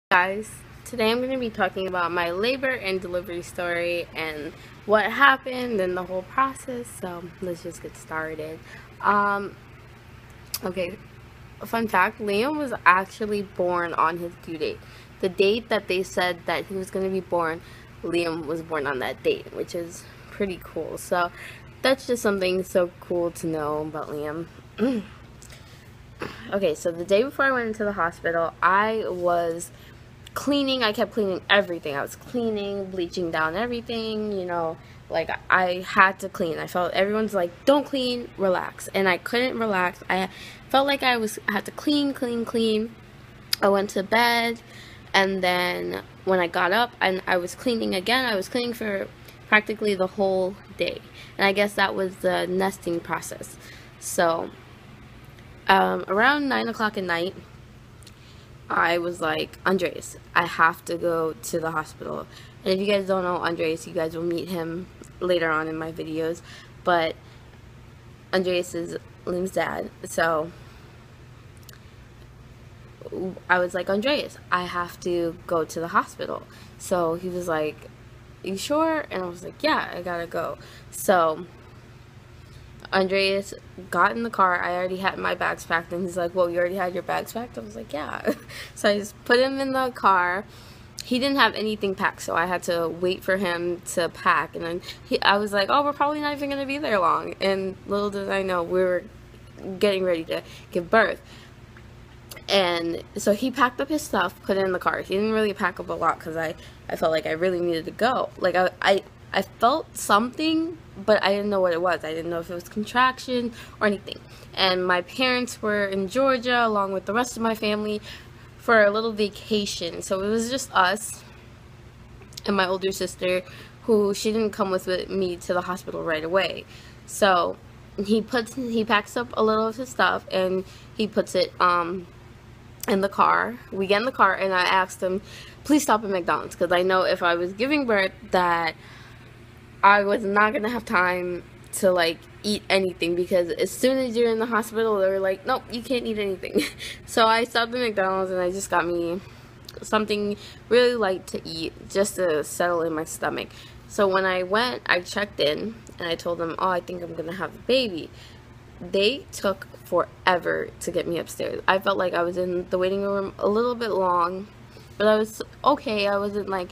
Guys, today I'm going to be talking about my labor and delivery story and what happened and the whole process. So let's just get started. Okay, fun fact, Liam was actually born on his due date. The date that they said that he was going to be born, Liam was born on that date, which is pretty cool. So that's just something so cool to know about Liam. Okay, so the day before I went into the hospital, I was cleaning. I kept cleaning everything. I was cleaning, bleaching down everything, like I had to clean. I felt everyone's like, don't clean, relax. And I couldn't relax. I felt like I had to clean. I went to bed, and then when I got up and I was cleaning again, I was cleaning for practically the whole day. And I guess that was the nesting process. So around 9 o'clock at night, I was like, Andres, I have to go to the hospital. And if you guys don't know Andres, you guys will meet him later on in my videos. But Andres is Liam's dad. So I was like, Andres, I have to go to the hospital. So he was like, you sure? And I was like, yeah, I gotta go. So Andreas got in the car. I already had my bags packed, and he's like, well, you already had your bags packed? I was like, yeah. So I just put him in the car. He didn't have anything packed, so I had to wait for him to pack. And then I was like, oh, we're probably not even going to be there long. And little did I know, we were getting ready to give birth. And so he packed up his stuff, put it in the car. He didn't really pack up a lot because I felt like I really needed to go. Like, I felt something, but I didn't know what it was. I didn't know if it was contraction or anything. And my parents were in Georgia along with the rest of my family for a little vacation. So it was just us and my older sister, who she didn't come with me to the hospital right away. So he packs up a little of his stuff and he puts it in the car. We get in the car and I asked him, please stop at McDonald's, because I know if I was giving birth that I was not gonna have time to like eat anything, because as soon as you're in the hospital, they were like, nope, you can't eat anything. So I stopped at McDonald's and I just got me something really light to eat just to settle in my stomach. So when I went, I checked in and I told them, oh, I think I'm gonna have a baby. They took forever to get me upstairs. I felt like I was in the waiting room a little bit long, but I was okay. I wasn't like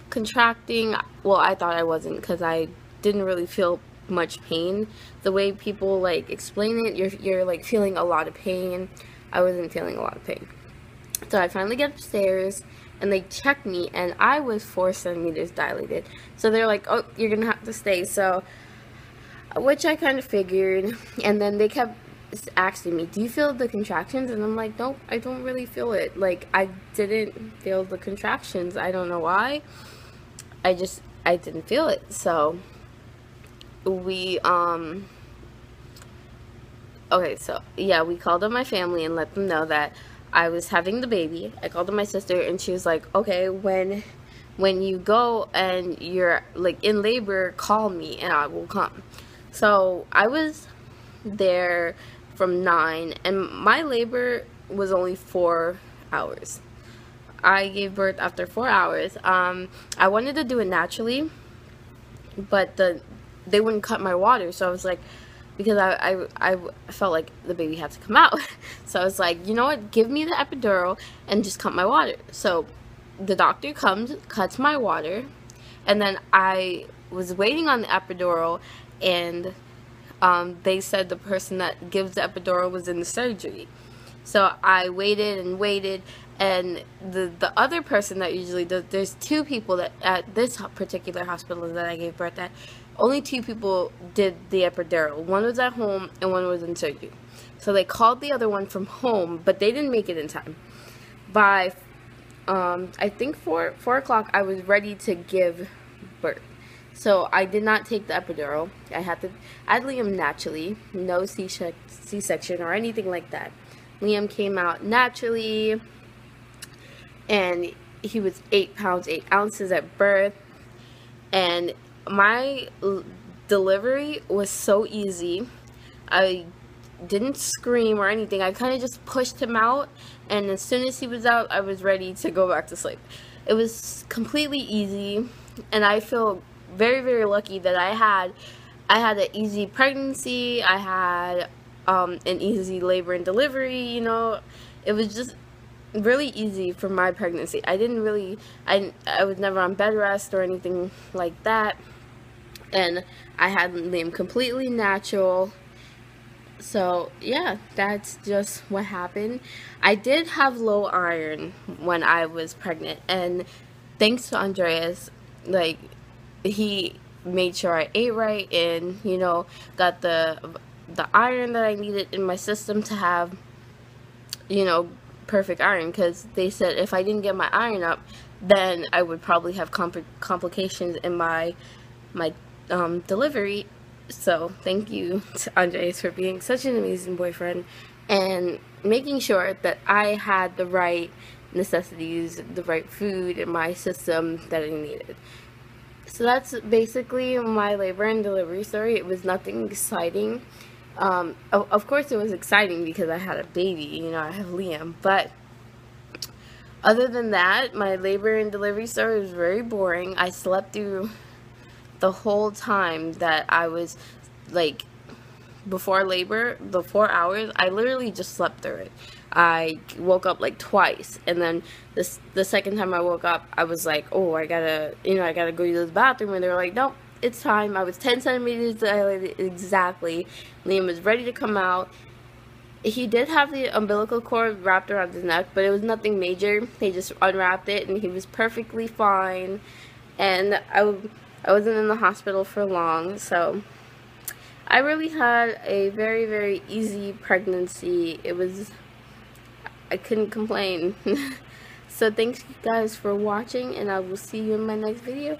contracting. Well, I thought I wasn't, because I didn't really feel much pain. The way people like explain it, you're like feeling a lot of pain. I wasn't feeling a lot of pain. So I finally get upstairs and they checked me and I was 4 centimeters dilated. So they're like, oh, you're gonna have to stay. So, which I kind of figured. And then they kept asking me, do you feel the contractions? And I'm like, nope, I don't really feel it. Like, I didn't feel the contractions. I don't know why. I didn't feel it. So we okay, so yeah, we called up my family and let them know that I was having the baby. I called up my sister and she was like, okay, when you go and you're like in labor, call me and I will come. So I was there from 9 and my labor was only 4 hours. I gave birth after 4 hours. I wanted to do it naturally, but they wouldn't cut my water. So I was like, because I felt like the baby had to come out. So I was like, you know what, give me the epidural and just cut my water. So the doctor comes, cuts my water, and then I was waiting on the epidural, and they said the person that gives the epidural was in the surgery. So I waited and waited, and the other person that usually does, there's 2 people that at this particular hospital that I gave birth at, only 2 people did the epidural. One was at home and one was in surgery. So they called the other one from home, but they didn't make it in time. By I think 4 o'clock, I was ready to give birth. So I did not take the epidural. I had Liam naturally, no C-section or anything like that. Liam came out naturally, and he was 8 pounds 8 ounces at birth, and my delivery was so easy. I didn't scream or anything. I kind of just pushed him out, and as soon as he was out, I was ready to go back to sleep. It was completely easy, and I feel very, very lucky that I had an easy pregnancy. I had an easy labor and delivery, you know. It was just really easy for my pregnancy. I was never on bed rest or anything like that, and I had Liam completely natural. So yeah, that's just what happened. I did have low iron when I was pregnant, and thanks to Andreas, like, he made sure I ate right, and, you know, got the iron that I needed in my system to have, you know, perfect iron, because they said if I didn't get my iron up, then I would probably have complications in my delivery. So thank you to Andres for being such an amazing boyfriend and making sure that I had the right necessities, the right food in my system that I needed. So that's basically my labor and delivery story. It was nothing exciting. Of course it was exciting because I had a baby, you know, I have Liam, but other than that, my labor and delivery story was very boring. I slept through the whole time that I was, like, before labor, the 4 hours, I literally just slept through it. I woke up like twice, and then the second time I woke up, I was like, oh, I gotta go to the bathroom, and they were like, nope, it's time. I was 10 centimeters dilated exactly. Liam was ready to come out. He did have the umbilical cord wrapped around his neck, but it was nothing major. They just unwrapped it, and he was perfectly fine, and I wasn't in the hospital for long, so I really had a very, very easy pregnancy. I couldn't complain. So thanks you guys for watching, and I will see you in my next video.